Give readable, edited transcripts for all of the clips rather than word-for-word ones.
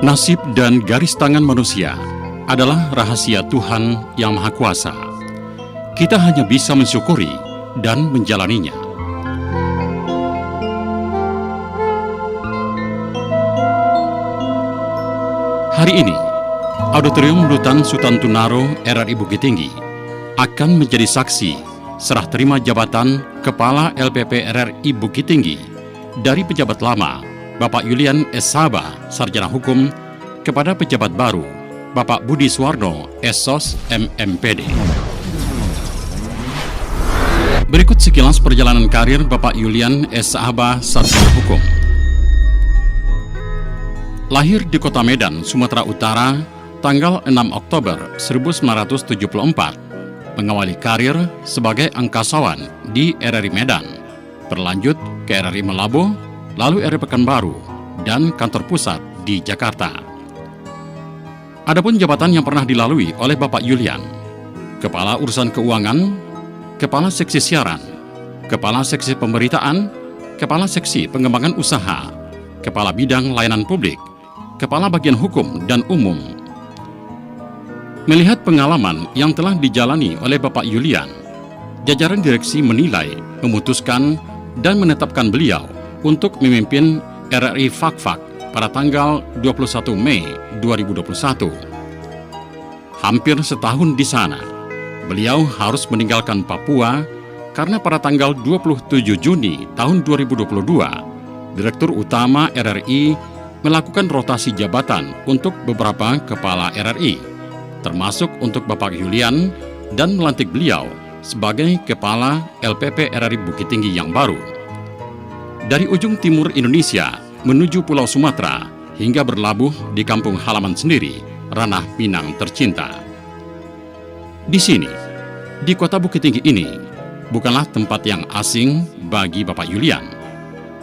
Nasib dan garis tangan manusia adalah rahasia Tuhan yang Maha Kuasa. Kita hanya bisa mensyukuri dan menjalaninya. Hari ini, Auditorium Rutan Sultan Tunaro RRI Bukit Tinggi akan menjadi saksi serah terima jabatan Kepala LPP RRI Bukit Tinggi dari pejabat lama Bapak Yulian S. Sabah, Sarjana Hukum, kepada pejabat baru Bapak Budi Suwarno, SSOS MMPD. Berikut sekilas perjalanan karir Bapak Yulian S. Sabah, Sarjana Hukum. Lahir di Kota Medan, Sumatera Utara, tanggal 6 Oktober 1974, mengawali karir sebagai angkasawan di RRI Medan, berlanjut ke RRI Malabo, lalu RRI Pekanbaru, dan kantor pusat di Jakarta. Adapun jabatan yang pernah dilalui oleh Bapak Yulian: Kepala Urusan Keuangan, Kepala Seksi Siaran, Kepala Seksi Pemberitaan, Kepala Seksi Pengembangan Usaha, Kepala Bidang Layanan Publik, Kepala Bagian Hukum dan Umum. Melihat pengalaman yang telah dijalani oleh Bapak Yulian, jajaran direksi menilai, memutuskan, dan menetapkan beliau untuk memimpin RRI Fak-Fak pada tanggal 21 Mei 2021. Hampir setahun di sana, beliau harus meninggalkan Papua karena pada tanggal 27 Juni tahun 2022, Direktur Utama RRI melakukan rotasi jabatan untuk beberapa kepala RRI, termasuk untuk Bapak Yulian, dan melantik beliau sebagai Kepala LPP RRI Bukit Tinggi yang baru. Dari ujung timur Indonesia menuju Pulau Sumatera hingga berlabuh di kampung halaman sendiri, Ranah Minang tercinta. Di sini, di kota Bukit Tinggi ini, bukanlah tempat yang asing bagi Bapak Yulian,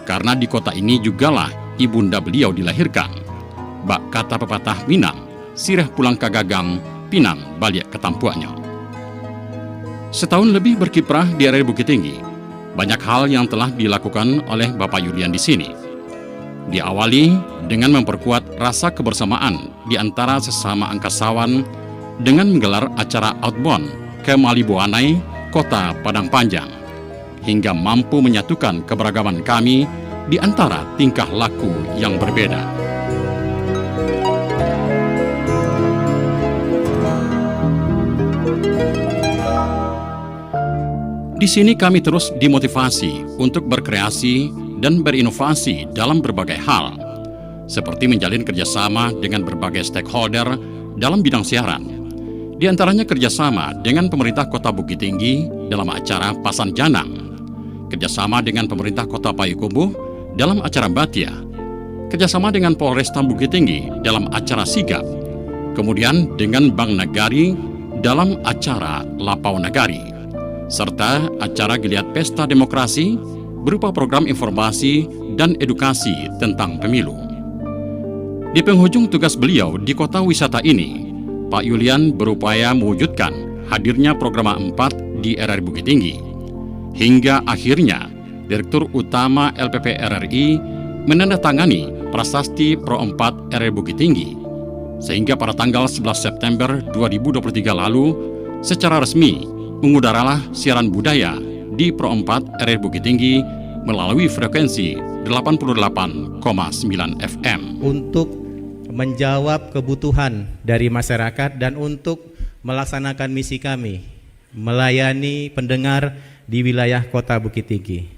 karena di kota ini jugalah ibunda beliau dilahirkan. Bak kata pepatah Minang, sireh pulang kagagang, pinang balik ketampuannya. Setahun lebih berkiprah di RRI Bukit Tinggi, banyak hal yang telah dilakukan oleh Bapak Yulian di sini. Diawali dengan memperkuat rasa kebersamaan di antara sesama angkasawan dengan menggelar acara outbound ke Malibuanai, Kota Padang Panjang, hingga mampu menyatukan keberagaman kami di antara tingkah laku yang berbeda. Di sini kami terus dimotivasi untuk berkreasi dan berinovasi dalam berbagai hal, seperti menjalin kerjasama dengan berbagai stakeholder dalam bidang siaran. Di antaranya kerjasama dengan pemerintah Kota Bukit Tinggi dalam acara Pasan Janang, kerjasama dengan pemerintah Kota Payakumbuh dalam acara Batia, kerjasama dengan Polresta Bukit Tinggi dalam acara Sigap, kemudian dengan Bank Nagari dalam acara Lapau Nagari, serta acara Geliat Pesta Demokrasi berupa program informasi dan edukasi tentang pemilu. Di penghujung tugas beliau di kota wisata ini, Pak Yulian berupaya mewujudkan hadirnya program 4 di RRI Bukit Tinggi, hingga akhirnya Direktur Utama LPP RRI menandatangani Prasasti Pro 4 RRI Bukit Tinggi, sehingga pada tanggal 11 September 2023 lalu, secara resmi mengudaralah siaran budaya di Pro 4 RRI Bukit Tinggi melalui frekuensi 88,9 FM. Untuk menjawab kebutuhan dari masyarakat dan untuk melaksanakan misi kami, melayani pendengar di wilayah Kota Bukit Tinggi.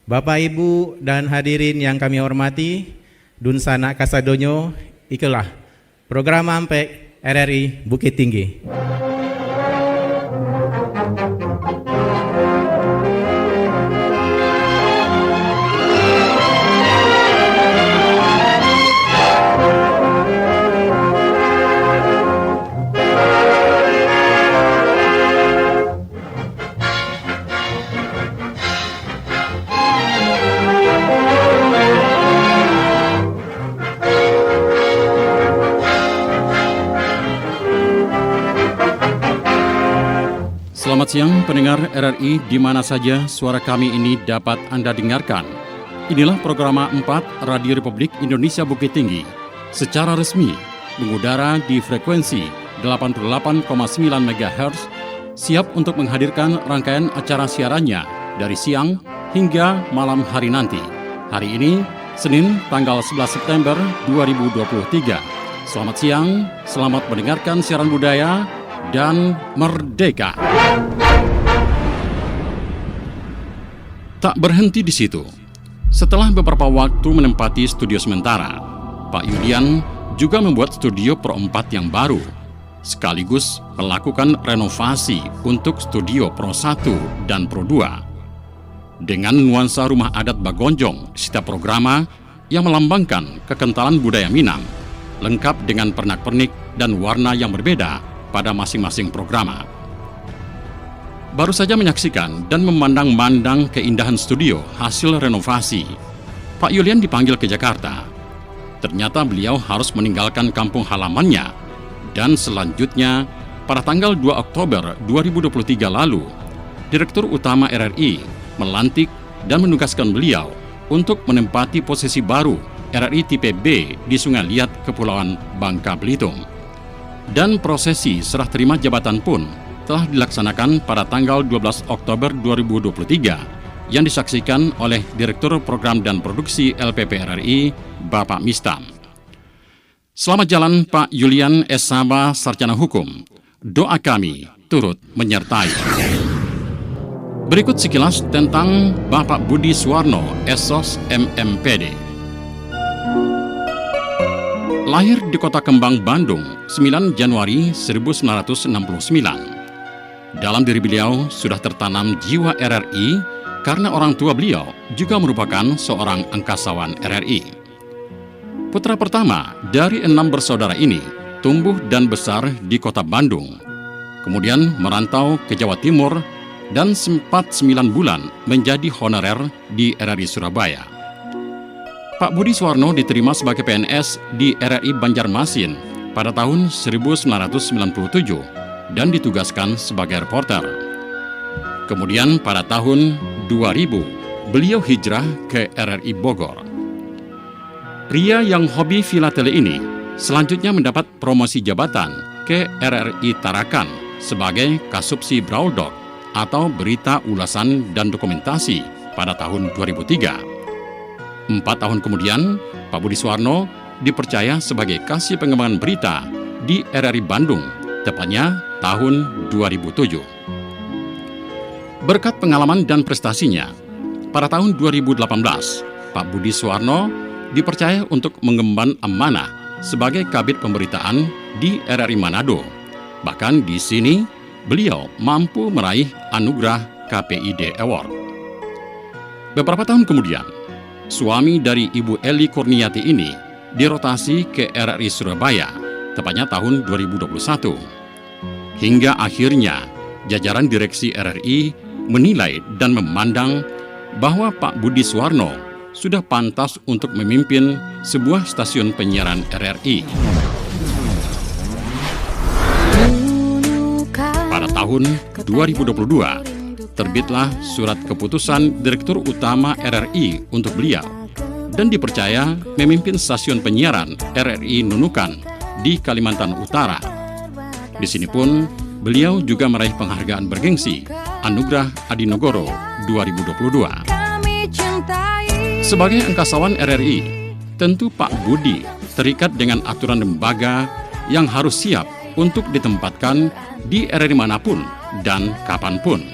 Bapak, Ibu, dan hadirin yang kami hormati, Dun Sanak Kasadonyo, ikulah program Ampek RRI Bukit Tinggi. Selamat siang pendengar RRI di mana saja suara kami ini dapat Anda dengarkan. Inilah program 4 Radio Republik Indonesia Bukit Tinggi, secara resmi mengudara di frekuensi 88,9 MHz, siap untuk menghadirkan rangkaian acara siarannya dari siang hingga malam hari nanti. Hari ini, Senin tanggal 11 September 2023. Selamat siang, selamat mendengarkan siaran budaya dan merdeka. Tak berhenti di situ. Setelah beberapa waktu menempati studio sementara, Pak Yulian juga membuat studio Pro 4 yang baru, sekaligus melakukan renovasi untuk studio Pro 1 dan Pro 2. Dengan nuansa rumah adat Bagonjong di setiap programa yang melambangkan kekentalan budaya Minang, lengkap dengan pernak-pernik dan warna yang berbeda pada masing-masing programa. Baru saja menyaksikan dan memandang-mandang keindahan studio hasil renovasi, Pak Yulian dipanggil ke Jakarta. Ternyata beliau harus meninggalkan kampung halamannya, dan selanjutnya pada tanggal 2 Oktober 2023 lalu, Direktur Utama RRI melantik dan menugaskan beliau untuk menempati posisi baru RRI Tipe B di Sungai Liat, Kepulauan Bangka Belitung. Dan prosesi serah terima jabatan pun telah dilaksanakan pada tanggal 12 Oktober 2023 yang disaksikan oleh Direktur Program dan Produksi LPP RRI, Bapak Mistam. Selamat jalan Pak Yulian S. Sabah, Sarjana Hukum. Doa kami turut menyertai. Berikut sekilas tentang Bapak Budi Suwarno, SOS MMPD. Lahir di Kota Kembang, Bandung, 9 Januari 1969. Dalam diri beliau sudah tertanam jiwa RRI karena orang tua beliau juga merupakan seorang angkasawan RRI. Putra pertama dari 6 bersaudara ini tumbuh dan besar di Kota Bandung, kemudian merantau ke Jawa Timur dan sempat 9 bulan menjadi honorer di RRI Surabaya. Pak Budi Suwarno diterima sebagai PNS di RRI Banjarmasin pada tahun 1997 dan ditugaskan sebagai reporter. Kemudian pada tahun 2000, beliau hijrah ke RRI Bogor. Pria yang hobi filateli ini selanjutnya mendapat promosi jabatan ke RRI Tarakan sebagai Kasubsi Brauldog atau Berita Ulasan dan Dokumentasi pada tahun 2003. 4 tahun kemudian, Pak Budi Suwarno dipercaya sebagai Kasih Pengembangan Berita di RRI Bandung, tepatnya tahun 2007. Berkat pengalaman dan prestasinya, pada tahun 2018, Pak Budi Suwarno dipercaya untuk mengemban amanah sebagai Kabid Pemberitaan di RRI Manado. Bahkan di sini, beliau mampu meraih anugerah KPID Award. Beberapa tahun kemudian, suami dari Ibu Eli Kurniati ini dirotasi ke RRI Surabaya, tepatnya tahun 2021. Hingga akhirnya, jajaran direksi RRI menilai dan memandang bahwa Pak Budi Suwarno sudah pantas untuk memimpin sebuah stasiun penyiaran RRI. Pada tahun 2022, terbitlah surat keputusan Direktur Utama RRI untuk beliau dan dipercaya memimpin stasiun penyiaran RRI Nunukan di Kalimantan Utara. Di sini pun beliau juga meraih penghargaan bergengsi Anugerah Adi Negoro 2022. Sebagai angkasawan RRI, tentu Pak Budi terikat dengan aturan lembaga yang harus siap untuk ditempatkan di RRI manapun dan kapanpun.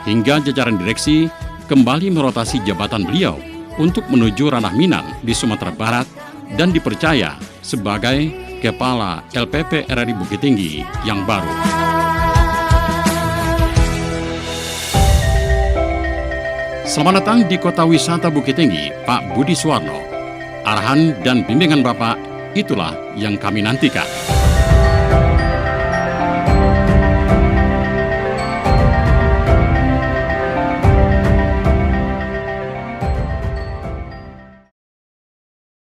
Hingga jajaran direksi kembali merotasi jabatan beliau untuk menuju ranah Minang di Sumatera Barat dan dipercaya sebagai Kepala LPP RRI Bukit Tinggi yang baru. Selamat datang di Kota Wisata Bukit Tinggi, Pak Budi Suwarno. Arahan dan bimbingan Bapak, itulah yang kami nantikan.